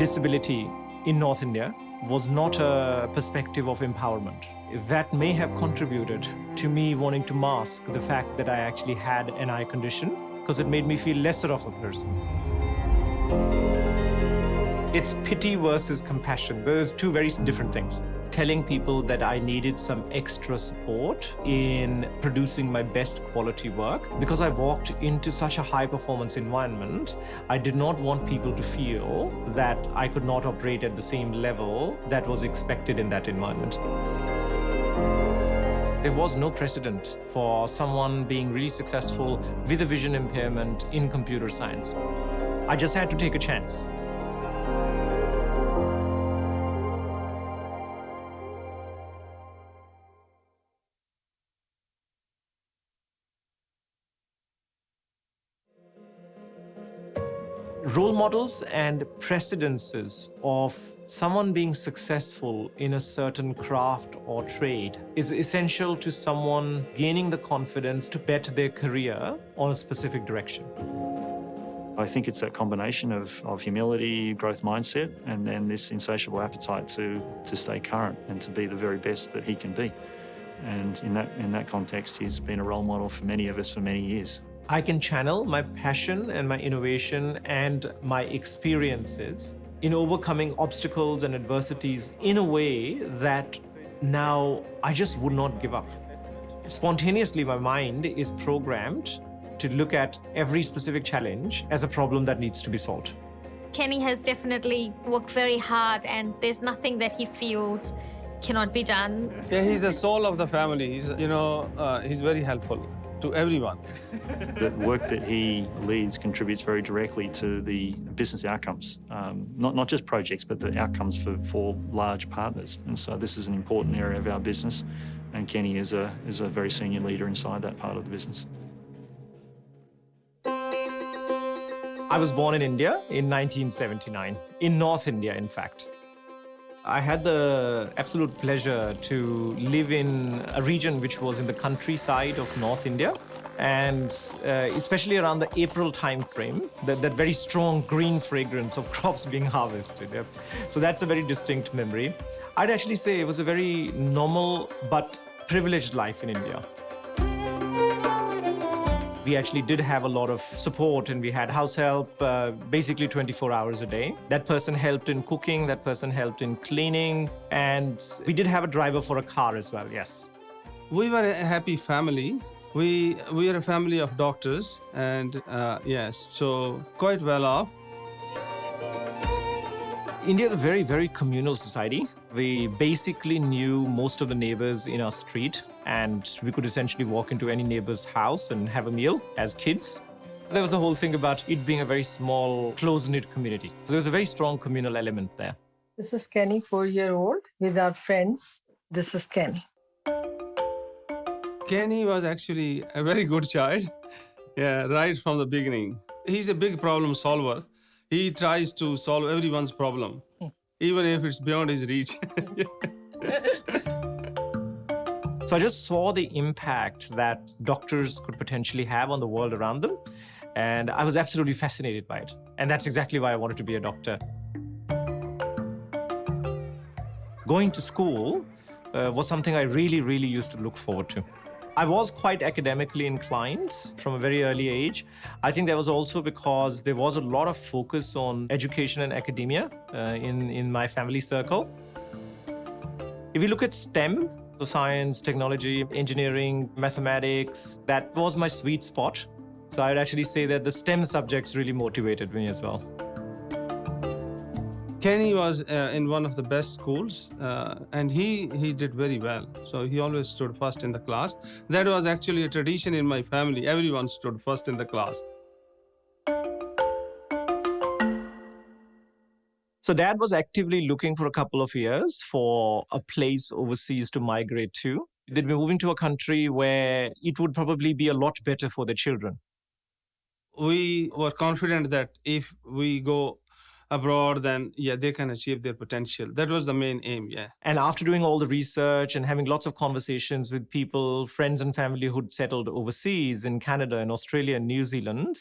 disability in North India was not a perspective of empowerment. That may have contributed to me wanting to mask the fact that I actually had an eye condition, because it made me feel lesser of a person. It's pity versus compassion. Those two very different things. Telling people that I needed some extra support in producing my best quality work. Because I walked into such a high performance environment, I did not want people to feel that I could not operate at the same level that was expected in that environment. There was no precedent for someone being really successful with a vision impairment in computer science. I just had to take a chance. Role models and precedences of someone being successful in a certain craft or trade is essential to someone gaining the confidence to bet their career on a specific direction. I think it's that combination of humility, growth mindset, and then this insatiable appetite to stay current and to be the very best that he can be. And in that context, he's been a role model for many of us for many years. I can channel my passion and my innovation and my experiences in overcoming obstacles and adversities in a way that now I just would not give up. Spontaneously, my mind is programmed to look at every specific challenge as a problem that needs to be solved. Kenny has definitely worked very hard, and there's nothing that he feels cannot be done. Yeah, he's the soul of the family. He's very helpful to everyone. The work that he leads contributes very directly to the business outcomes, not just projects, but the outcomes for large partners. And so this is an important area of our business, and Kenny is a very senior leader inside that part of the business. I was born in India in 1979, in North India, in fact. I had the absolute pleasure to live in a region which was in the countryside of North India, and especially around the April time frame, that very strong green fragrance of crops being harvested. Yeah. So that's a very distinct memory. I'd actually say it was a very normal but privileged life in India. We actually did have a lot of support, and we had house help basically 24 hours a day. That person helped in cooking, that person helped in cleaning, and we did have a driver for a car as well, yes. We were a happy family. We are a family of doctors, and yes, so quite well off. India is a very, very communal society. We basically knew most of the neighbors in our street, and we could essentially walk into any neighbor's house and have a meal as kids. There was a whole thing about it being a very small, close-knit community. So there's a very strong communal element there. This is Kenny, 4-year-old, with our friends. This is Kenny. Kenny was actually a very good child, yeah, right from the beginning. He's a big problem solver. He tries to solve everyone's problem, even if it's beyond his reach. So I just saw the impact that doctors could potentially have on the world around them, and I was absolutely fascinated by it. And that's exactly why I wanted to be a doctor. Going to school was something I really, really used to look forward to. I was quite academically inclined from a very early age. I think that was also because there was a lot of focus on education and academia in my family circle. If you look at STEM, so science, technology, engineering, mathematics, that was my sweet spot. So I'd actually say that the STEM subjects really motivated me as well. Kenny was in one of the best schools, and he did very well. So he always stood first in the class. That was actually a tradition in my family. Everyone stood first in the class. So Dad was actively looking for a couple of years for a place overseas to migrate to. They'd be moving to a country where it would probably be a lot better for their children. We were confident that if we go abroad, then yeah, they can achieve their potential. That was the main aim, yeah. And after doing all the research and having lots of conversations with people, friends and family who'd settled overseas in Canada and Australia and New Zealand,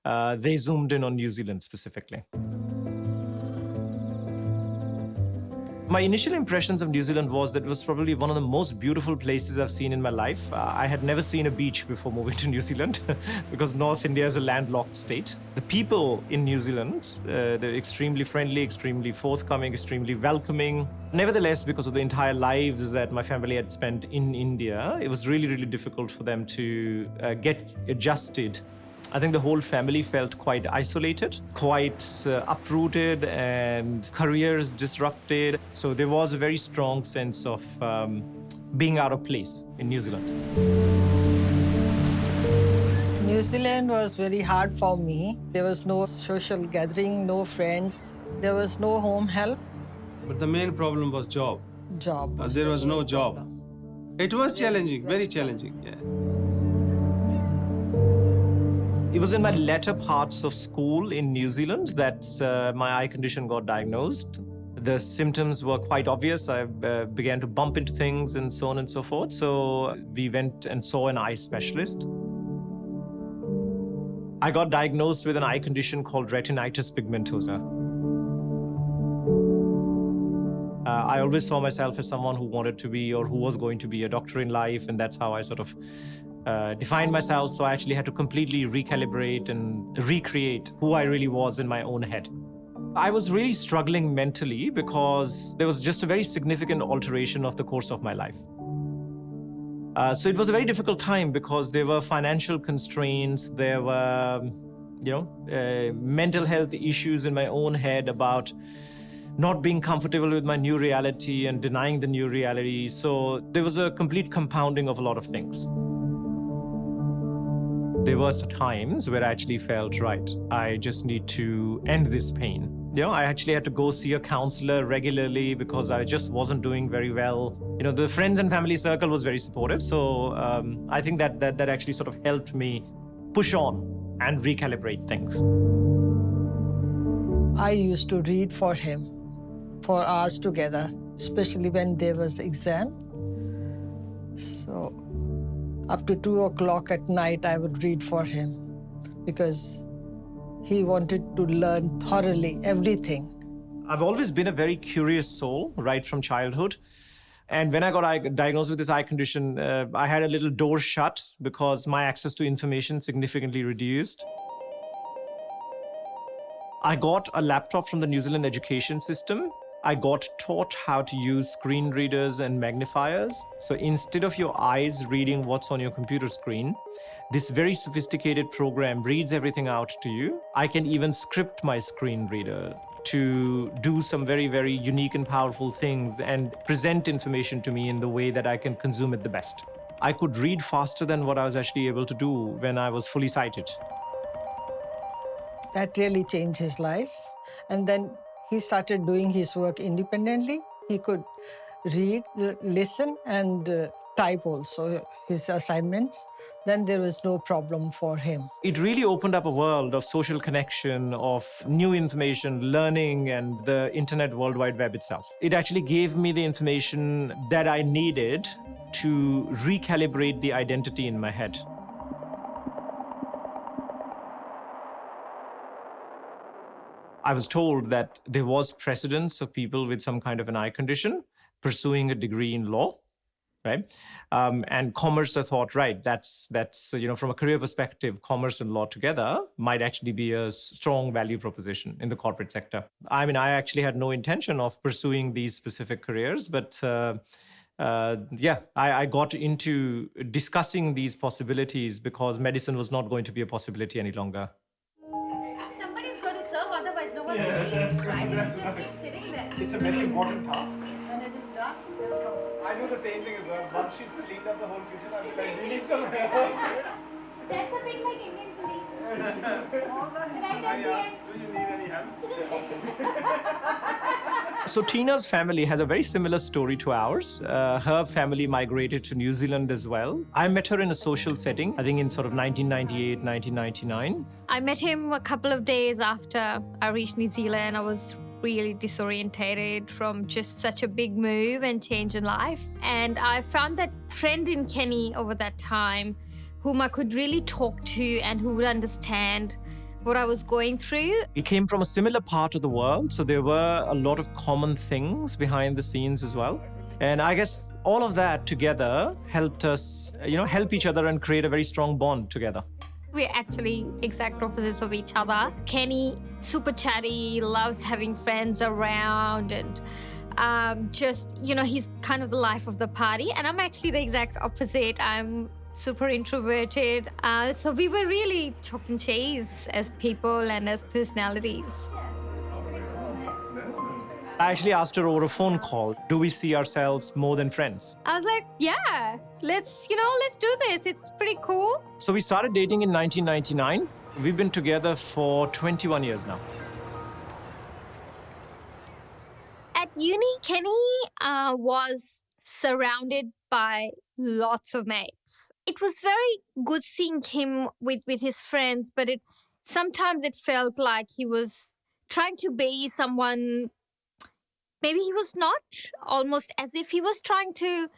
they zoomed in on New Zealand specifically. My initial impressions of New Zealand was that it was probably one of the most beautiful places I've seen in my life. I had never seen a beach before moving to New Zealand because North India is a landlocked state. The people in New Zealand, they're extremely friendly, extremely forthcoming, extremely welcoming. Nevertheless, because of the entire lives that my family had spent in India, it was really, really difficult for them to get adjusted. I think the whole family felt quite isolated, quite uprooted, and careers disrupted. So there was a very strong sense of being out of place in New Zealand. New Zealand was very hard for me. There was no social gathering, no friends. There was no home help. But the main problem was job. Job. There the was no main job. problem. It was challenging, very challenging. Yeah. It was in my latter parts of school in New Zealand that my eye condition got diagnosed. The symptoms were quite obvious. I began to bump into things and so on and so forth. So we went and saw an eye specialist. I got diagnosed with an eye condition called retinitis pigmentosa. I always saw myself as someone who wanted to be or who was going to be a doctor in life, and that's how I sort of defined myself. So I actually had to completely recalibrate and recreate who I really was in my own head. I was really struggling mentally because there was just a very significant alteration of the course of my life. So it was a very difficult time because there were financial constraints, there were, mental health issues in my own head about not being comfortable with my new reality and denying the new reality. So there was a complete compounding of a lot of things. There were times where I actually felt, right, I just need to end this pain. I actually had to go see a counselor regularly because I just wasn't doing very well. The friends and family circle was very supportive. So I think that actually sort of helped me push on and recalibrate things. I used to read for him for hours together, especially when there was exam. So up to 2 o'clock at night, I would read for him because he wanted to learn thoroughly everything. I've always been a very curious soul right from childhood. And when I got diagnosed with this eye condition, I had a little door shut because my access to information significantly reduced. I got a laptop from the New Zealand education system. I got taught how to use screen readers and magnifiers. So instead of your eyes reading what's on your computer screen, this very sophisticated program reads everything out to you. I can even script my screen reader to do some very, very unique and powerful things and present information to me in the way that I can consume it the best. I could read faster than what I was actually able to do when I was fully sighted. That really changed his life. And then he started doing his work independently. He could read, listen, and type also his assignments. Then there was no problem for him. It really opened up a world of social connection, of new information, learning, and the internet World Wide Web itself. It actually gave me the information that I needed to recalibrate the identity in my head. I was told that there was precedence of people with some kind of an eye condition pursuing a degree in law, right? And commerce, I thought, right, that's from a career perspective, commerce and law together might actually be a strong value proposition in the corporate sector. I mean, I actually had no intention of pursuing these specific careers, but I got into discussing these possibilities because medicine was not going to be a possibility any longer. Right? It's just keep sitting there. It's a very important task. When it is done, they'll come. I do the same thing as well. Once she's cleaned up the whole kitchen, I'll be like, we need some help. That's a bit like Indian police. All the Right at the end. Do you need any help? So Tina's family has a very similar story to ours. Her family migrated to New Zealand as well. I met her in a social setting, I think in sort of 1998, 1999. I met him a couple of days after I reached New Zealand. I was really disorientated from just such a big move and change in life. And I found that friend in Kenny over that time whom I could really talk to and who would understand what I was going through. We came from a similar part of the world, so there were a lot of common things behind the scenes as well. And I guess all of that together helped us, help each other and create a very strong bond together. We're actually exact opposites of each other. Kenny, super chatty, loves having friends around, and he's kind of the life of the party. And I'm actually the exact opposite. I'm super introverted. So we were really chalk and cheese as people and as personalities. I actually asked her over a phone call, do we see ourselves more than friends? I was like, yeah, let's do this. It's pretty cool. So we started dating in 1999. We've been together for 21 years now. At uni, Kenny was surrounded by lots of mates. It was very good seeing him with his friends, but sometimes it felt like he was trying to be someone maybe he was not, almost as if he was trying to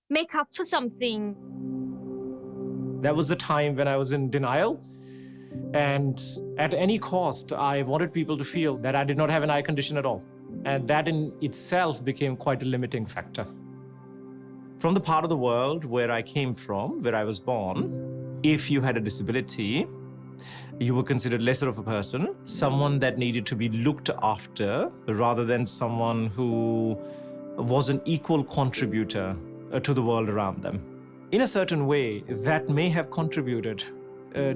make up for something. That was the time when I was in denial. And at any cost, I wanted people to feel that I did not have an eye condition at all. And that in itself became quite a limiting factor. From the part of the world where I came from, where I was born, if you had a disability, you were considered lesser of a person, someone that needed to be looked after rather than someone who was an equal contributor to the world around them. In a certain way, that may have contributed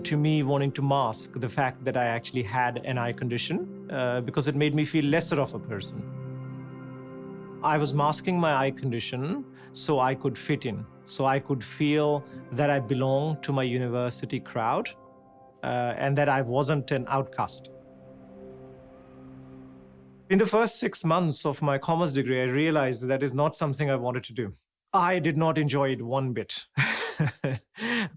to me wanting to mask the fact that I actually had an eye condition because it made me feel lesser of a person. I was masking my eye condition so I could fit in, so I could feel that I belonged to my university crowd and that I wasn't an outcast. In the first 6 months of my commerce degree, I realized that is not something I wanted to do. I did not enjoy it one bit.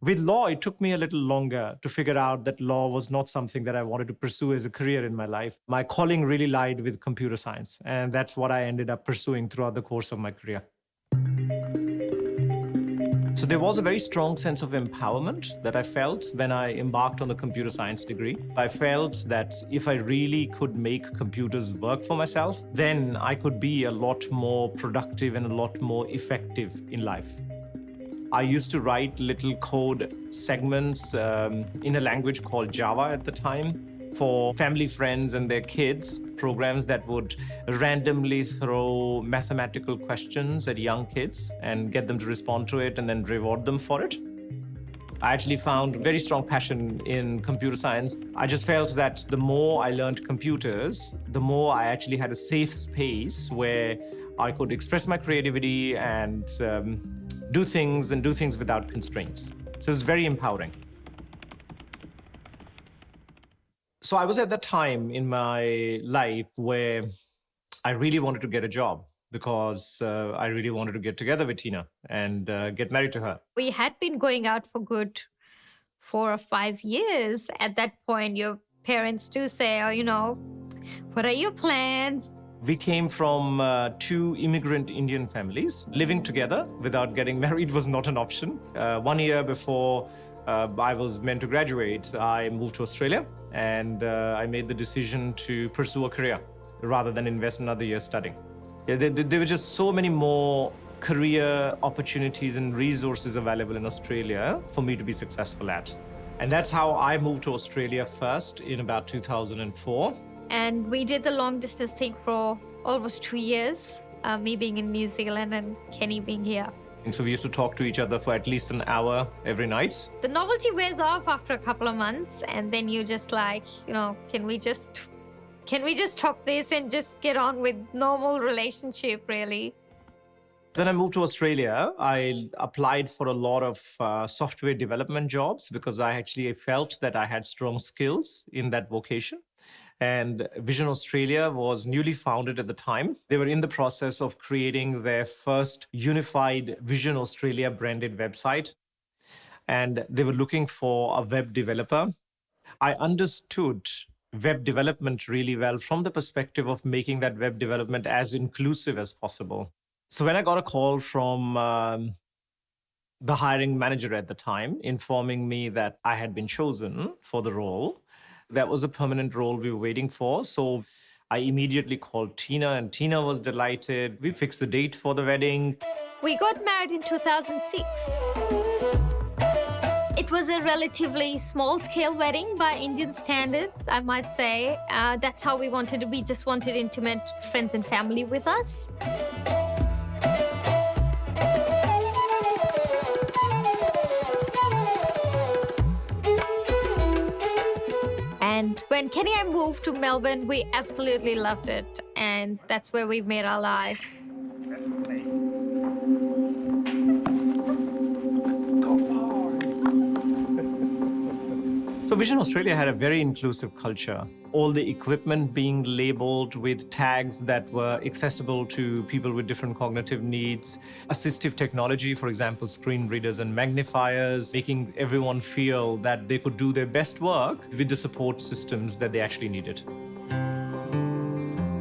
With law, it took me a little longer to figure out that law was not something that I wanted to pursue as a career in my life. My calling really lied with computer science, and that's what I ended up pursuing throughout the course of my career. So there was a very strong sense of empowerment that I felt when I embarked on the computer science degree. I felt that if I really could make computers work for myself, then I could be a lot more productive and a lot more effective in life. I used to write little code segments in a language called Java at the time for family friends and their kids, programs that would randomly throw mathematical questions at young kids and get them to respond to it and then reward them for it. I actually found very strong passion in computer science. I just felt that the more I learned computers, the more I actually had a safe space where I could express my creativity and do things without constraints. So it was very empowering. So I was at that time in my life where I really wanted to get a job because I really wanted to get together with Tina and get married to her. We had been going out for good 4 or 5 years. At that point, your parents do say, what are your plans? We came from 2 immigrant Indian families. Living together without getting married was not an option. 1 year before I was meant to graduate, I moved to Australia and I made the decision to pursue a career rather than invest another year studying. There were just so many more career opportunities and resources available in Australia for me to be successful at. And that's how I moved to Australia first in about 2004. And we did the long distance thing for almost 2 years, me being in New Zealand and Kenny being here. And so we used to talk to each other for at least an hour every night. The novelty wears off after a couple of months, and then you're just like, can we just stop this and just get on with normal relationship, really? Then I moved to Australia. I applied for a lot of software development jobs because I actually felt that I had strong skills in that vocation. And Vision Australia was newly founded at the time. They were in the process of creating their first unified Vision Australia branded website. And they were looking for a web developer. I understood web development really well from the perspective of making that web development as inclusive as possible. So when I got a call from the hiring manager at the time, informing me that I had been chosen for the role, That was a permanent role we were waiting for. So I immediately called Tina, and Tina was delighted. We fixed the date for the wedding. We got married in 2006. It was a relatively small-scale wedding by Indian standards, I might say. That's how we wanted it. We just wanted intimate friends and family with us. And when Kenny and I moved to Melbourne, we absolutely loved it. And that's where we made our life. So Vision Australia had a very inclusive culture. All the equipment being labeled with tags that were accessible to people with different cognitive needs. Assistive technology, for example, screen readers and magnifiers, making everyone feel that they could do their best work with the support systems that they actually needed.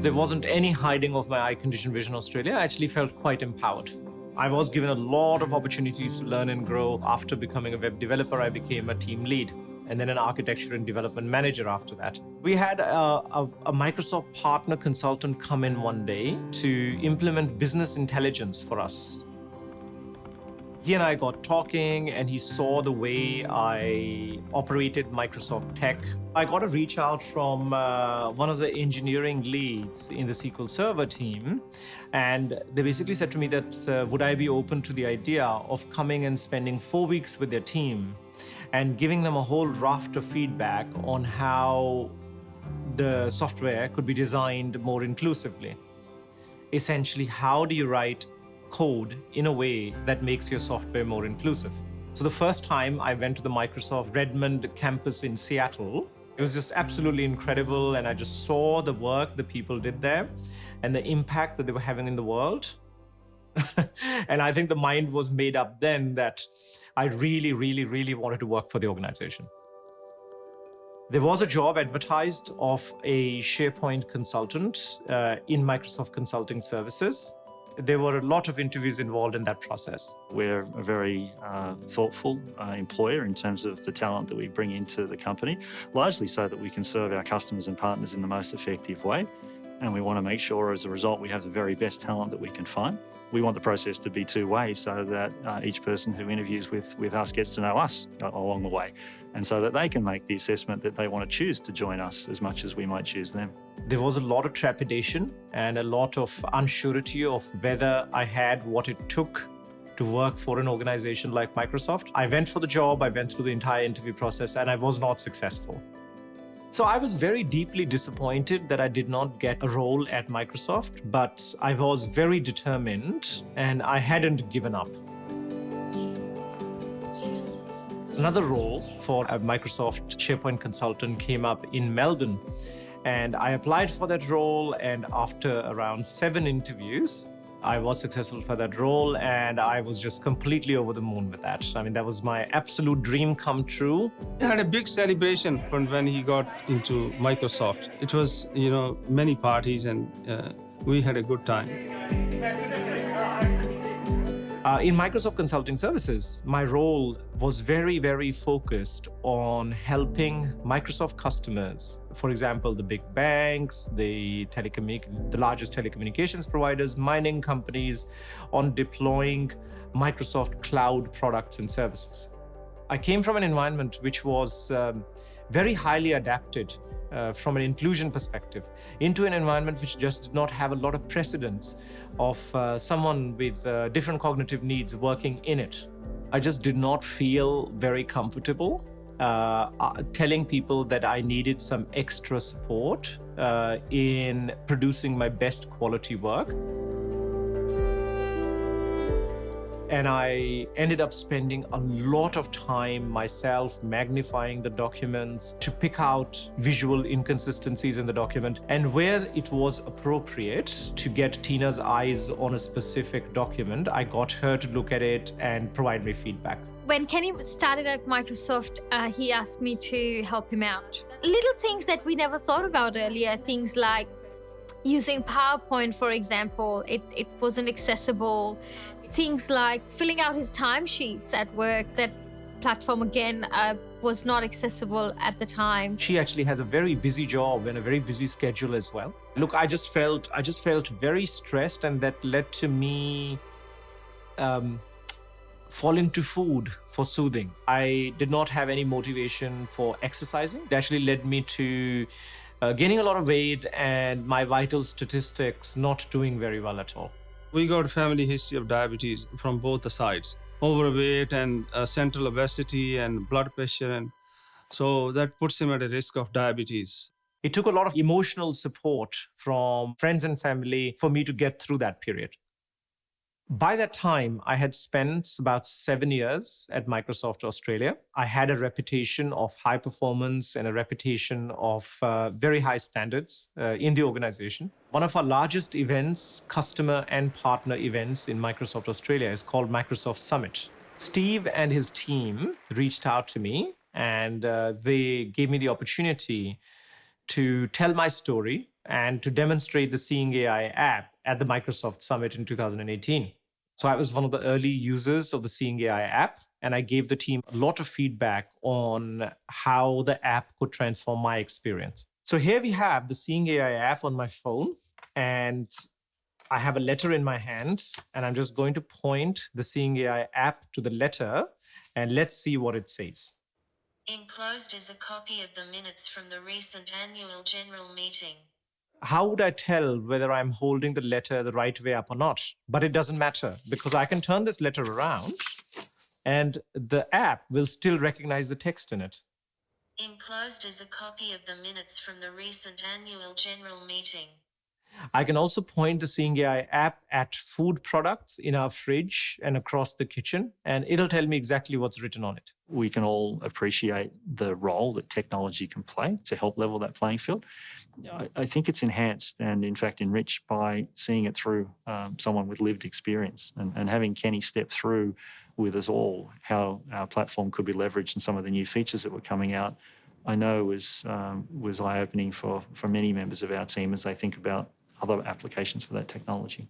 There wasn't any hiding of my eye condition. Vision Australia. I actually felt quite empowered. I was given a lot of opportunities to learn and grow. After becoming a web developer, I became a team lead, and then an architecture and development manager after that. We had a Microsoft partner consultant come in one day to implement business intelligence for us. He and I got talking, and he saw the way I operated Microsoft tech. I got a reach out from one of the engineering leads in the SQL Server team, and they basically said to me that would I be open to the idea of coming and spending 4 weeks with their team and giving them a whole raft of feedback on how the software could be designed more inclusively. Essentially, how do you write code in a way that makes your software more inclusive? So the first time I went to the Microsoft Redmond campus in Seattle, it was just absolutely incredible, and I just saw the work the people did there and the impact that they were having in the world. And I think the mind was made up then that I really, really, really wanted to work for the organization. There was a job advertised of a SharePoint consultant in Microsoft Consulting Services. There were a lot of interviews involved in that process. We're a very thoughtful employer in terms of the talent that we bring into the company, largely so that we can serve our customers and partners in the most effective way. And we want to make sure, as a result, we have the very best talent that we can find. We want the process to be two-way so that each person who interviews with us gets to know us along the way, and so that they can make the assessment that they want to choose to join us as much as we might choose them. There was a lot of trepidation and a lot of unsurety of whether I had what it took to work for an organization like Microsoft. I went for the job, I went through the entire interview process, and I was not successful. So I was very deeply disappointed that I did not get a role at Microsoft, but I was very determined and I hadn't given up. Another role for a Microsoft SharePoint consultant came up in Melbourne, and I applied for that role, and after around 7 interviews, I was successful for that role, and I was just completely over the moon with that. I mean, that was my absolute dream come true. He had a big celebration when he got into Microsoft. It was, many parties, and we had a good time. In Microsoft Consulting Services, my role was very, very focused on helping Microsoft customers, for example, the big banks, the largest telecommunications providers, mining companies, on deploying Microsoft cloud products and services. I came from an environment which was very highly adapted from an inclusion perspective into an environment which just did not have a lot of precedence of someone with different cognitive needs working in it. I just did not feel very comfortable telling people that I needed some extra support in producing my best quality work. And I ended up spending a lot of time myself magnifying the documents to pick out visual inconsistencies in the document, and where it was appropriate to get Tina's eyes on a specific document, I got her to look at it and provide me feedback. When Kenny started at Microsoft, he asked me to help him out. Little things that we never thought about earlier, things like using PowerPoint, for example, it wasn't accessible. Things like filling out his timesheets at work, that platform again was not accessible at the time. She actually has a very busy job and a very busy schedule as well. Look, I just felt very stressed, and that led to me falling to food for soothing. I did not have any motivation for exercising. It actually led me to gaining a lot of weight and my vital statistics not doing very well at all. We got family history of diabetes from both the sides. Overweight and central obesity and blood pressure, and so that puts him at a risk of diabetes. It took a lot of emotional support from friends and family for me to get through that period. By that time, I had spent about 7 years at Microsoft Australia. I had a reputation of high performance and a reputation of very high standards in the organization. One of our largest events, customer and partner events in Microsoft Australia, is called Microsoft Summit. Steve and his team reached out to me, and they gave me the opportunity to tell my story and to demonstrate the Seeing AI app at the Microsoft Summit in 2018. So I was one of the early users of the Seeing AI app, and I gave the team a lot of feedback on how the app could transform my experience. So here we have the Seeing AI app on my phone, and I have a letter in my hands, and I'm just going to point the Seeing AI app to the letter, and let's see what it says. Enclosed is a copy of the minutes from the recent annual general meeting. How would I tell whether I'm holding the letter the right way up or not? But it doesn't matter, because I can turn this letter around and the app will still recognize the text in it. Enclosed is a copy of the minutes from the recent annual general meeting. I can also point the Seeing AI app at food products in our fridge and across the kitchen, and it'll tell me exactly what's written on it. We can all appreciate the role that technology can play to help level that playing field. I think it's enhanced and, in fact, enriched by seeing it through someone with lived experience and having Kenny step through with us all how our platform could be leveraged and some of the new features that were coming out, I know was eye-opening for many members of our team as they think about other applications for that technology.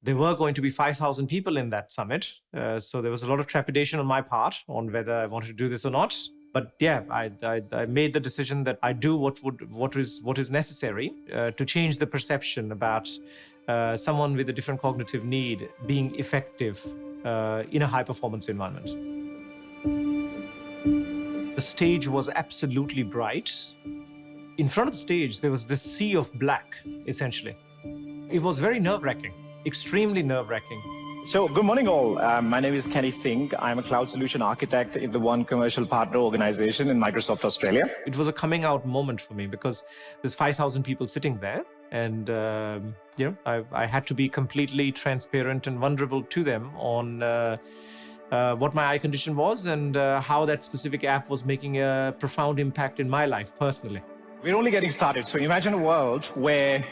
There were going to be 5,000 people in that summit, so there was a lot of trepidation on my part on whether I wanted to do this or not. But yeah, I made the decision that I do what is necessary to change the perception about someone with a different cognitive need being effective in a high-performance environment. The stage was absolutely bright. In front of the stage, there was this sea of black, essentially. It was very nerve-wracking, extremely nerve-wracking. So, good morning all. My name is Kenny Singh. I'm a cloud solution architect in the One Commercial Partner Organization in Microsoft Australia. It was a coming out moment for me because there's 5,000 people sitting there, and I had to be completely transparent and vulnerable to them on what my eye condition was and how that specific app was making a profound impact in my life personally. We're only getting started. So imagine a world where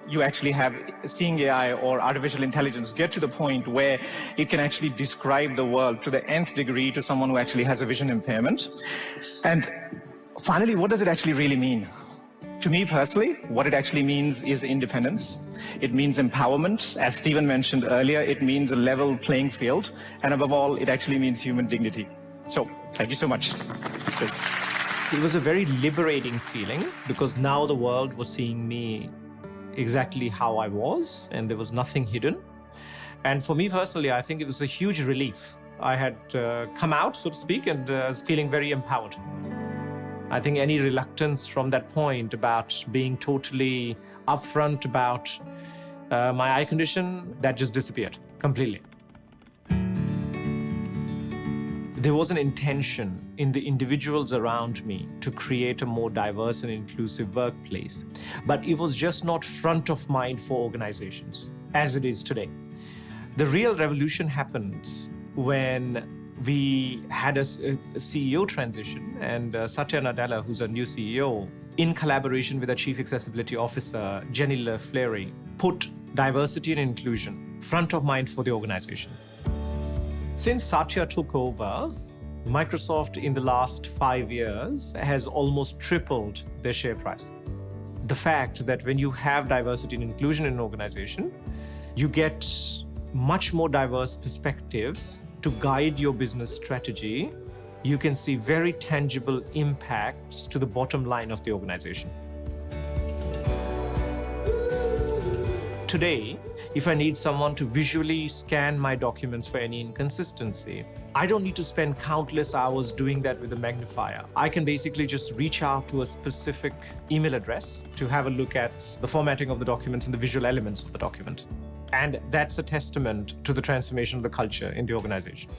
you actually have Seeing AI or artificial intelligence get to the point where it can actually describe the world to the nth degree to someone who actually has a vision impairment. And finally, what does it actually really mean? To me personally, what it actually means is independence. It means empowerment. As Stephen mentioned earlier, it means a level playing field. And above all, it actually means human dignity. So thank you so much. Cheers. It was a very liberating feeling because now the world was seeing me exactly how I was, and there was nothing hidden. And for me personally, I think it was a huge relief. I had come out, so to speak, and was feeling very empowered. I think any reluctance from that point about being totally upfront about my eye condition, that just disappeared completely. There was an intention in the individuals around me to create a more diverse and inclusive workplace, but it was just not front of mind for organizations as it is today. The real revolution happens when we had a CEO transition, and Satya Nadella, who's a new CEO, in collaboration with our Chief Accessibility Officer, Jenny LeFleury, put diversity and inclusion front of mind for the organization. Since Satya took over, Microsoft in the last 5 years has almost tripled their share price. The fact that when you have diversity and inclusion in an organization, you get much more diverse perspectives to guide your business strategy you can see very tangible impacts to the bottom line of the organization. Today, if I need someone to visually scan my documents for any inconsistency, I don't need to spend countless hours doing that with a magnifier. I can basically just reach out to a specific email address to have a look at the formatting of the documents and the visual elements of the document. And that's a testament to the transformation of the culture in the organization.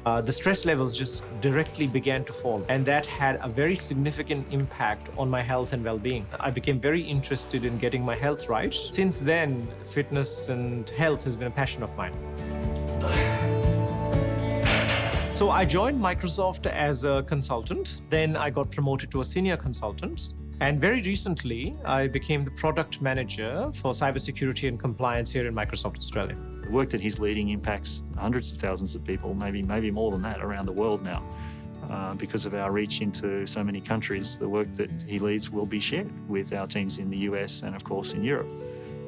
The stress levels just directly began to fall, and that had a very significant impact on my health and well-being. I became very interested in getting my health right. Since then, fitness and health has been a passion of mine. So I joined Microsoft as a consultant. Then I got promoted to a senior consultant. And very recently, I became the product manager for cybersecurity and compliance here in Microsoft Australia. The work that he's leading impacts hundreds of thousands of people, maybe more than that, around the world now. Because of our reach into so many countries, the work that he leads will be shared with our teams in the US and, of course, in Europe,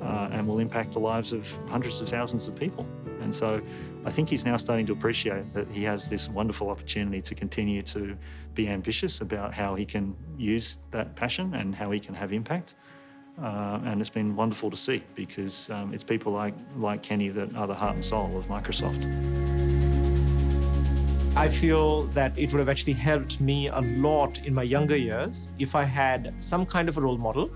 and will impact the lives of hundreds of thousands of people. And so I think he's now starting to appreciate that he has this wonderful opportunity to continue to be ambitious about how he can use that passion and how he can have impact. And it's been wonderful to see, because it's people like Kenny that are the heart and soul of Microsoft. I feel that it would have actually helped me a lot in my younger years if I had some kind of a role model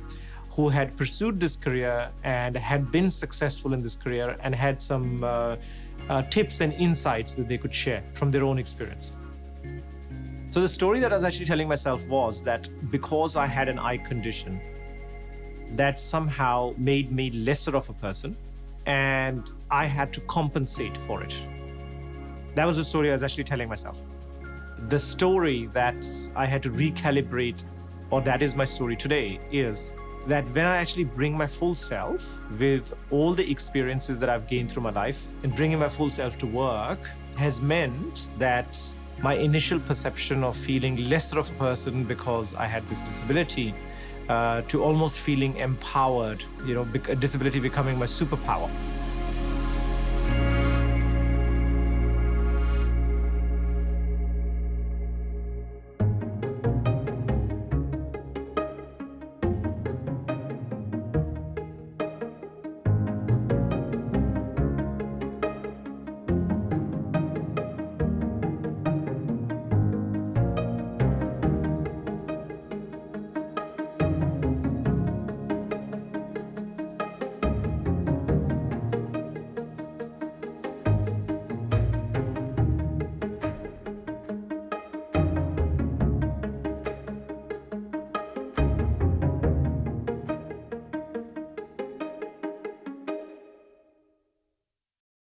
who had pursued this career and had been successful in this career and had some tips and insights that they could share from their own experience. So the story that I was actually telling myself was that because I had an eye condition, that somehow made me lesser of a person, and I had to compensate for it. That was the story I was actually telling myself. The story that I had to recalibrate, or that is my story today, is that when I actually bring my full self with all the experiences that I've gained through my life, and bringing my full self to work has meant that my initial perception of feeling lesser of a person because I had this disability to almost feeling empowered, disability becoming my superpower.